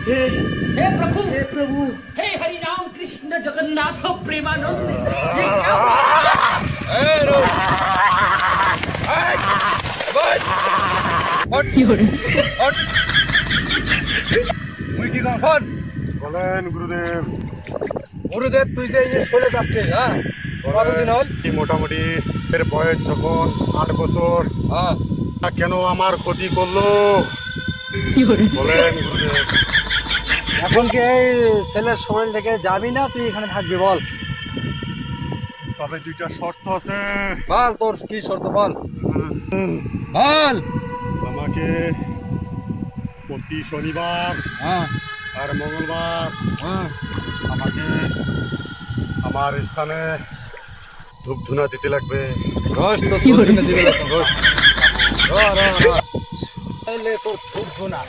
हे प्रभु हे हरि राम कृष्ण जगन्नाथ प्रेमानंद ये क्या বলেন গুরুদেব। গুরুদেব তুই যে এই চলে যাচ্ছিস, হ্যাঁ কতদিন হল? এই মোটামুটি এর বয়স যখন 8 বছর, হ্যাঁ তা কেন আমার ক্ষতি করলো বলেন গুরুদেব। এখন কি এই ছেলের শরীর থেকে যাবি না তুই এখানে থাকবি? বল তবে দুইটা শর্ত আছে। বল তোর কি শর্ত বল বল। আমাকে প্রতি শনিবার হ্যাঁ আর মঙ্গলবার হ্যাঁ আমাকে আমার স্থানে ধূপ ধুনা দিতে লাগবে। রস তো তোর জন্য দিবে রস। র র র। তাইলে তোর খুব শোনা